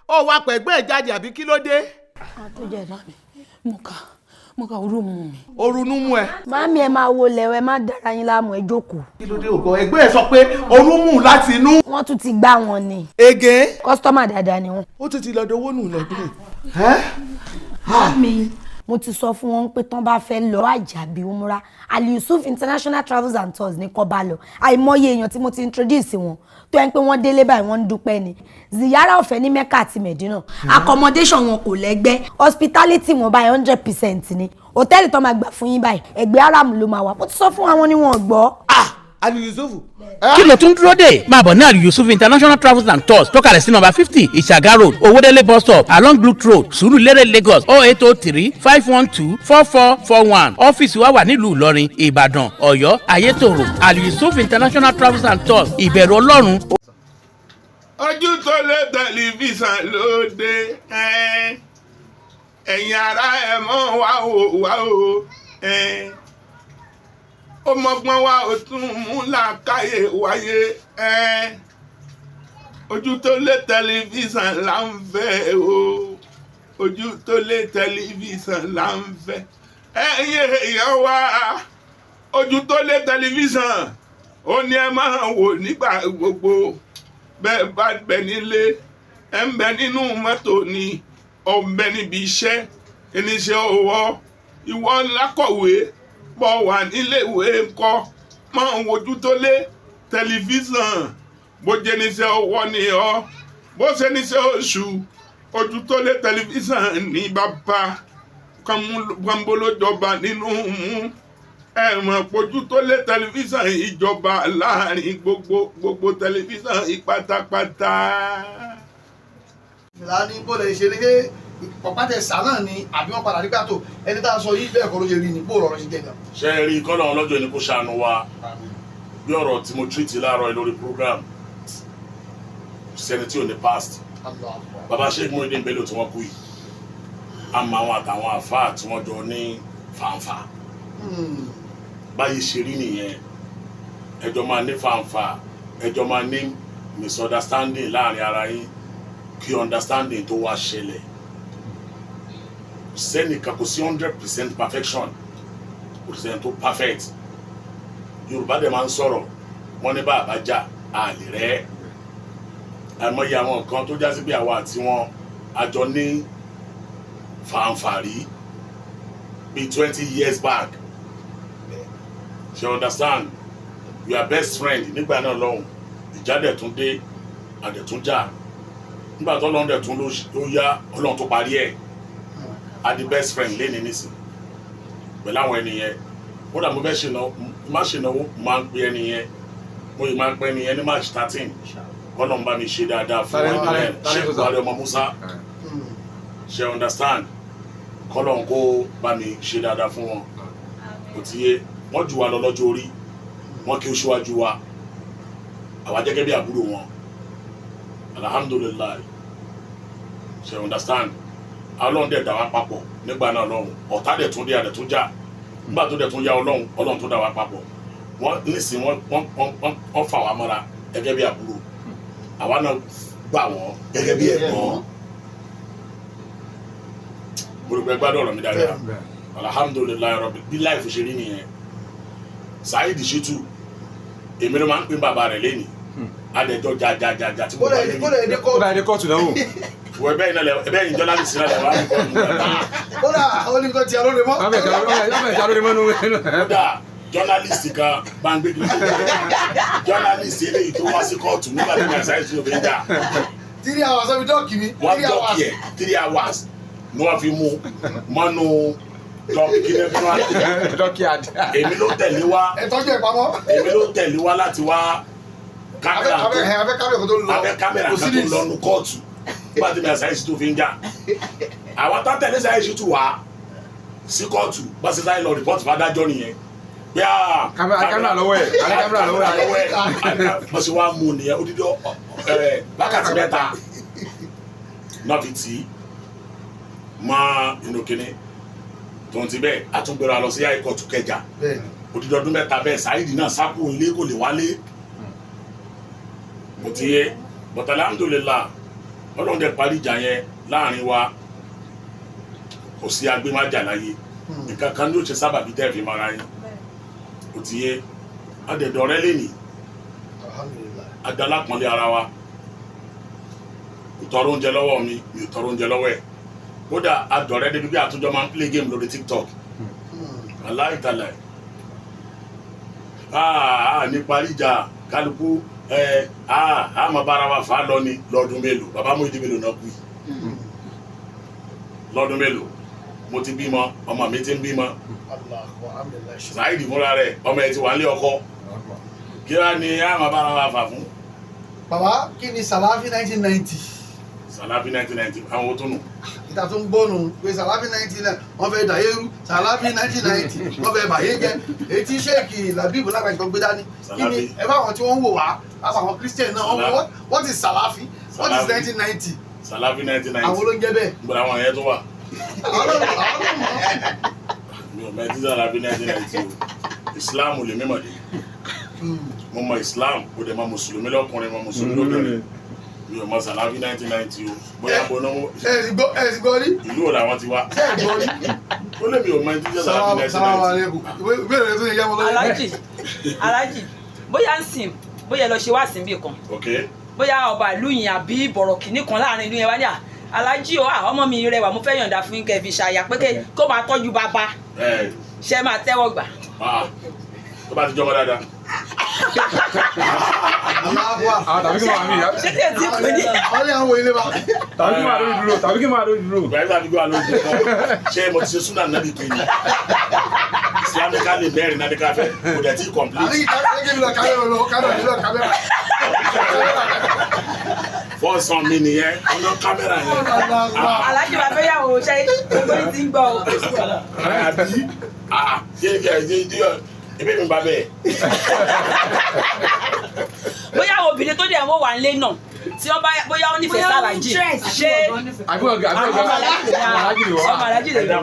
ó wá pẹ̀gbẹ́ ẹ̀ jáde àbí kí ló dé. àtúnjẹ dá mi mo ka orú mu mi. orunú mú ẹ. Màámi ẹ máa wo lẹ̀wẹ̀ má dára yín láàmú ẹ jókòó. kí ló dé ògbọ́ ẹgbẹ́ ẹ sọ pé orun mú láti inú. wọ́n tún ti gbá wọn ni. ege. kọ́sítọ́mà dáadáa ni wọ́n. ó tún ti lọ dowó nù lọ́dún. Màámi mo ti sọ fún wọn pé tán bá fẹ́ lọ àjàbí umra Ali Yusuf International Travels and Tours ní kó bá lọ àìmọye èèyàn tí mo ti introduce wọn tó yẹn pé wọ́n délé báyìí wọ́n ń dúpẹ́ ni ziyara ọ̀fẹ́ ní Mecca àti Medina accommodation wọn kò lẹ́gbẹ́ hospitality wọn báyìí 100% ni hòtẹ́ẹ̀lì tó máa gbà fún yín báyìí ẹgbẹ́ aram ló máa wà mo ti sọ fún àwọn ni wọ́n gbọ́. Ali Yusuf. kí ló tún dúró dé máa bọ̀ ní Ali Yusuf International Travels and Tours tó kalẹ̀ sí nọ́mbà 50 Ìṣàgá road Owódélé bus stop along Blue road Sùúrùlérè Lagos 08035124441 ọ́fíìsì wa wà nílùú Ìlọrin Ìbàdàn Ọ̀yọ́ Ayétòrò Ali Yusuf International Travels and Tours ìbẹ̀rù Ọlọ́run. ojú tó lé tẹlifíṣàn lóde ẹ̀yin ará ẹ̀ mọ́ wá o ó mọ́gbọ́n wá ó tún mú làákàyè wáyé ojú tó lé tẹlifíṣàn là ń fẹ́ o ojú tó lé tẹlifíṣàn là ń fẹ́ ẹ̀yin èèyàn wá ojú tó lé tẹlifíṣàn ó ní ẹ máa wò nígbà gbogbo bẹ́ẹ̀ bá bẹ nílé ẹ ń bẹ nínú mọ́tò ni ọ̀ ń bẹ níbi iṣẹ́ oníṣẹ́ ọwọ́ ìwọ lákọ̀wé bọ́ wà níléèwé ńkọ́ máa ń wojú tó lé tẹlifíṣàn bó jẹ́ níṣẹ́ ọwọ́ ni ọ́ bó ṣe níṣẹ́ oṣù ojú tó lé tẹlifíṣàn ní bàbá kàmbólójọba nínú mú ẹ̀wọ̀n pojú tó lé tẹlifíṣàn ìjọba láàrin gbogbo tẹlifíṣàn ìpátápátá. ìlànà ìbò lè ṣe ni pé pọ̀pátẹ̀ sá náà ni àbí wọ́n padà nígbà tó ẹni tá a sọ yìí bẹ́ẹ̀ kọ́ ló ṣe rí ni bó rọrùn ṣe jẹ́ gan. ṣe rí kọ́nà ọlọ́jọ́ ni kò ṣàánú wa bí ọ̀rọ̀ tí mo treat láàárọ̀ lórí program sẹ́ni tí ò ní past bàbá Sheikh Muyideen Bello tí wọ́n kú yìí àmọ́ àwọn àtàwọn àfáà tí wọ́n jọ ní fàǹfà báyìí ṣe rí nìyẹn ẹjọ́ máa ní fàǹfà ẹjọ́ máa ní misunderstanding láàrin ara yín kí understanding tó wá ṣẹlẹ̀ sẹ́nìkan kò sí 100% perfection kò sí ẹni tó perfect Yorùbá dẹ̀ máa ń sọ̀rọ̀ wọ́n ní bá àbájá àlè rẹ̀ àìmọye àwọn nǹkan tó já sí bí àwa àti wọn àjọ ní fàǹfàrí bíi 20 years back she understand we are best friend nígbà náà lọ́hùn ìjà dẹ̀ tún dé àdẹ̀túnjà nígbà tó lọ́hùn dẹ̀ tún ló yá Ọlọ́run tó parí ẹ̀ a di best friend lẹ́ni nísìn pẹ̀lú àwọn ènìyàn ó dà mo fẹ́ ṣènáwó má ṣènáwó máa ń pe ẹnìyẹn mo yìí máa ń pẹ́ ẹnìyẹn ní March 13 Ọlọ́run bá mi ṣe dáadáa fún ẹnìyẹn Sheikh Buhari ọmọ Musa she understand kọ́lọ́n kó bá mi ṣe dáadáa fún wọn kò tí yé wọ́n jù wá lọ lọ́jọ́ orí wọ́n kí ó ṣíwájú wa àwa gẹ́gẹ́ bí àbúrò wọn alhamdulillah she understand Ọlọ́run dẹ̀ dá wa papọ̀ nígbà náà lọ́hùn ọ̀tá dẹ̀ tún dé adẹ̀ tún jà nígbà tó dẹ̀ tún yá Ọlọ́run tó dá wa papọ̀ wọ́n nísìn wọ́n fà wá mọ́ra gẹ́gẹ́ bí àbúrò àwa náà gbà wọ́n gẹ́gẹ́ bí ẹ̀gbọ́n gbogbo gbádùn ọ̀rọ̀ mi dáadáa alhamdulilayi rabbi bí láìfù ṣe rí nìyẹn Saheed Shittu èmi ló máa ń pín bàbá rẹ̀ lẹ́nìí adẹjọ́ jajajaja tí mo bá lẹ́yìn kó lè dé kóòtù náà wò. wọ ẹbẹ yìí jọlá ní sinadà wà ní kóòtù náà. kódà àwọn oníkan tí a lóde mọ́. kódà jọnálìsì kan bá ń gbé kiri jọnálìsì eléyìí tó wá sí kóòtù nígbà tí mo ṣàìsí òbí ń jà. 3 hours ọbí dọ́ọ̀kì mi. wọ́n dọ́ọ̀kì ẹ̀ 3 hours ni wọ́n fi mú mọ́nú dọ́ọ̀kì àdá. èmi ló tẹ̀lé wá. ẹ̀tọ́jú ẹ̀ pamọ́. èmi ló tẹ̀lé wá láti wá kámẹ́rà tó lọ nu kóòtù nígbà tí mi àṣàyèsí tó fi ń jà àwọn tó tẹ̀lé Saheed Shittu wá sí kóòtù bá ṣe sáyé lọ rìpọ́tù fádájọ́ nìyẹn bí a kámẹ́rà lọ́wọ́ ẹ̀ wọ́n sì wá mú nìyẹn odidi wákàtí mẹ́ta náà fi tì í mọ́ inú kínní tó ń ti bẹ́ẹ̀ àtúngbèrò lọ sí high court Kẹjà odidi ọdún mẹ́ta bẹ́ẹ̀ Saheed náà sápò ilé kò lè wálé mo ti yé but alhamdulillah Ọlọ́run dẹ̀ parí ìjà yẹn láàrin wa kò sí agbémájà láyé nǹkan kan ní ó ṣe sábàbí tẹ́ fi mara yín kò ti yé adẹ̀dọ̀rẹ́ lẹ́nìí adalápọ̀nlé ara wa ìtọrọ oúnjẹ lọ́wọ́ mi ìtọrọ oúnjẹ lọ́wọ́ ẹ̀ kódà adọ̀rẹ́ débi bí àtúnjọ máa ń play game lórí TikTok aláìtàlẹ̀ ní parí ìjà kálukú àmọ́ bára wa fà á lọ ní lọ́dún mélòó bàbá Muyideen mélòó náà kú lọ́dún mélòó mo ti bímọ ọmọ mi ti ń bímọ Saheed fúnra rẹ̀ ọmọ ẹ̀ ti wà nílé ọkọ kí wá ní àmọ́ bára wa fà fún. bàbá kí ni Salafi 1990. Salafi 1990 àwọn tó nù. ìta tó ń gbónú pé Salafi 1990 wọ́n fẹ́ dàyérú Salafi 1990 wọ́n fẹ́ bàyé jẹ́ etí Sheikh Labeeb Lágbàjì tó gbé dání kí ni ẹ bá àwọn tí wọ́n ń wò wá lápá àwọn Christian náà what is Salafi what is 1990. Salafi 1990 àwọn ló ń jẹ́ bẹ́ẹ̀. gbọ́dọ̀ àwọn yẹn tó wà. àwọn mi ò mẹ́tí Salafi 1990 o Islam lè mímọ̀ dé mo mọ Islam kò dẹ̀ mọ mùsùlùmí lọ́kùnrin mọ mùsùlùmí lóbìnrin mi ò mọ Salafi 1990 o bóyá bọ́nà mo. ẹ ti gbọ́ rí. ìlú ò làwọn ti wá. ẹ ti gbọ́ rí. ó lè mi ò mọ ẹni tí Salafi 1990. ìbéèrè rẹ tó yẹ yá wọn lórí. Aláàjì bóyá ń sìn bóyá lọ ṣe wá sí ibì kan bóyá ọba ìlú yìí àbí bọ̀rọ̀ kìíní kan láàrin ìlú yẹn wá ní Aláàjì o ọmọ mi rẹwà mo fẹ́ yọ̀ǹda fún kẹ́ fi ṣàyà pé kó máa tọ́jú bàbá ṣe máa tẹ́wọ́ gbà. tó bá ti jọmọ dáadáa. àwọn tàbí kí n máa mi yá. ṣé tí ẹ ti pè ní. wọ́n ní àwọn ilé wa. tàbí kí n máa lórí dúró tàbí kí n máa lórí dúró. ìgbà yẹn tàbí kí n máa lórí dúró ṣé mo ti ṣe súnà nàbì tó yìí islamically mẹ́rin náà ní ká fẹ́ kò dẹ̀ tí complete. àbí kí n lọ kámẹ́rà lọ kámẹ́rà. fọ́ọ̀sán mi nìyẹn ọ̀nà kámẹ́rà yẹn. Aláàjì bá fẹ́ yàwó ṣe gbogbo ti ń gbọ́ o. àbí ebi mi ba bẹ́ẹ̀. bóyá àwọn obìnrin tó dẹ̀ wọ́n wà ń lé náà tí wọ́n bá bóyá wọ́n nífẹ̀ẹ́ sálàjì ṣé ọmọ Aláàjì lè dá.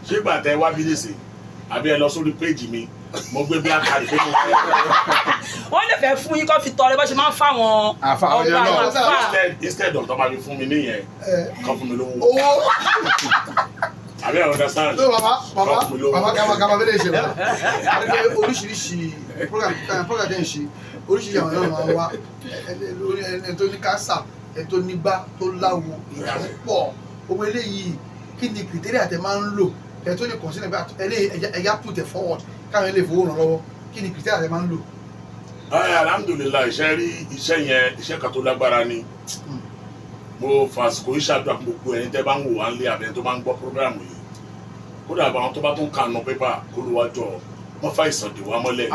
ṣé ìgbà tẹ wá bídèsì àbí ẹ lọ sórí péjì mi mo gbé bí àkàrí pé mo fẹ́. wọ́n lè fẹ́ fún yín kó fi tọrẹ bó ṣe máa ń fà wọ́n ọgbà àwọn àfà. instead of tọ́ba fi fún mi níyẹn kọ́ fún mi lówó. owó. àbí I understand. no baba kama bẹ́ẹ̀ ṣe wá àti oríṣiríṣi program tẹ̀ ń ṣe oríṣiríṣi àwọn náà máa ń wá ẹni tó ní kánsà ẹni tó nígbà tó láwo ìyàwó pọ̀ owó eléyìí kí ni criteria tẹ máa ń lò ẹ tó lè consider pé ẹ̀yà put it forward káwọn ilé ìfowópamọ́ lọ́wọ́ kí ni criteria tẹ máa ń lò. alhamdulilayi iṣẹ́ rí iṣẹ́ yẹn iṣẹ́ kan tó lágbára ni mo fàsìkò ìṣàdúrà gbogbo ẹni tẹ́ bá ń wò wá ń lé abẹ tó máa ń gbọ́ programu yìí kódà àwọn tó bá tún kànú pépà olùwàjọ wọn fa àìsàn dè wá mọ́lẹ̀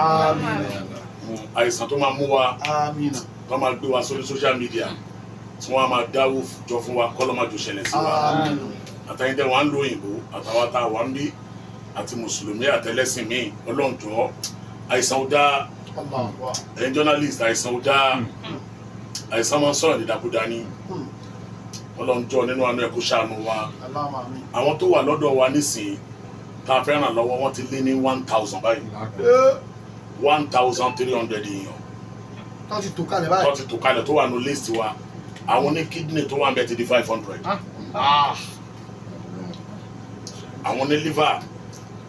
àìsàn tó máa mú wa tó máa gbé wa sórí social media tí wọ́n á máa dáwó jọ fún wa kọ́lọ́májò ṣẹlẹ̀ sí wa àtàyìntẹ́ wa ń lo òyìnbó àtàwọn tá a wà ń bí àti mùsùlùmí àtẹlẹ́sìn míì ọlọ́njọ́ àìsàn ó dá ẹ̀yin journalist àìsàn ó dá àìsàn máa ń sọ̀rọ̀ dídàkúdà ní ọlọ́njọ́ nínú àánú ẹ̀ kó ṣàánú wa àwọn tó wà lọ́dọ̀ wa nísìnyí tá a fẹ́ ràn lọ́wọ́ wọ́n ti lé ní 1000 báyìí 1300 èèyàn tó ti tò kalẹ̀ báyìí tó ti tò kalẹ̀ tó wà ní list wa àwọn ní kidney tó wà ń bẹ ti di 500 àwọn ní liver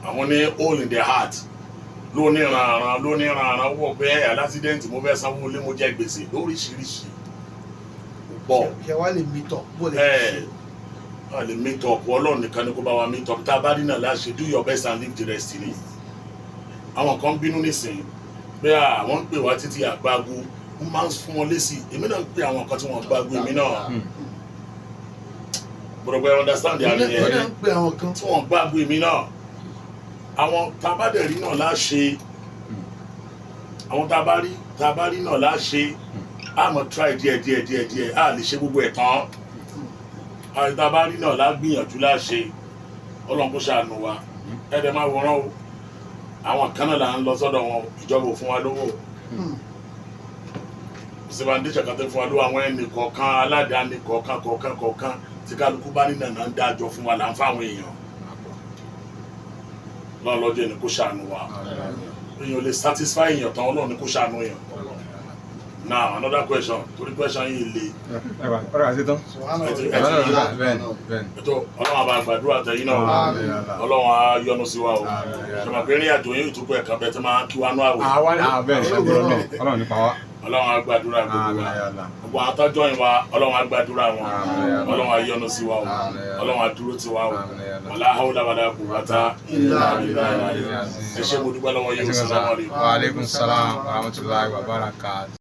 àwọn ní hole in the heart lóní ràràn wọ́n pé alásídẹ́ǹtì mo fẹ́ sanwó lé mo jẹ́ gbèsè lóríṣiríṣi pọ̀ kẹ wá lè meet up bó lè ṣe wá lè meet up ọlọ́run nìkan ni kó bá wa meet up tá a bá rí náà láṣẹ do your best and leave the rest ni àwọn kan bínú nísìnyí bẹ́ẹ̀ àwọn ń pè wá títí àgbágo wọ́n máa ń fún wọn lésì èmi náà ń pè àwọn kan tí wọ́n gbágo èmi náà gbọ́dọ̀ understand àmì yẹn tí wọ́n gbágo èmi náà àwọn tabadẹ̀rí náà láṣẹ àwọn tabari náà láṣẹ àmọ́ try díẹ̀ a lè ṣe gbogbo ẹ̀ tán àwọn tabari náà lágbìyànjú láṣẹ ọlọ́run kó ṣàánú wa ẹ̀ẹ́dẹ̀ máa wòran o àwọn kan náà là ń lọ sọ́dọ̀ wọn ìjọba ò fún wa lówó ìsèbàndéṣà kan tẹ́ fún wa lówó àwọn ẹnì kọ̀ọ̀kan aládàáni kọ̀ọ̀kan tí kálukú bá nínà náà ń dájọ́ fún wa là ń fáwọn èèyàn lọ́n lọ́jọ́ ni kó ṣàánú wa èèyàn lè satisfy èèyàn tán ọlọ́run ni kó ṣàánú èèyàn Now another question. Torí question yìí le. Ọ̀rọ̀ àti tán. Ètò Ọlọ́run àbá gbàdúrà tẹ̀yìn náà. Ọlọ́run á yọ́nú sí wa o. Ṣọmọ pé ní àjò yín ìtúkọ̀ ẹ̀kan bẹ́ẹ̀ tí máa ń kí wa nú àwẹ̀. Ọlọ́run nípa wa. Ọlọ́run á gbàdúrà gbogbo wa. Gbogbo àwọn tọ́jọ́ yìí wa Ọlọ́run á gbàdúrà wọn. Ọlọ́run á yọ́nú sí wa o. Ọlọ́run á dúró tì wa o. Wala hawla wala quwwata illa billah. Ẹ ṣé mo dúpẹ́ lọ́wọ́ yín. Assalamu alaikum. Wa alaikum salam wa rahmatullahi wa barakatuh.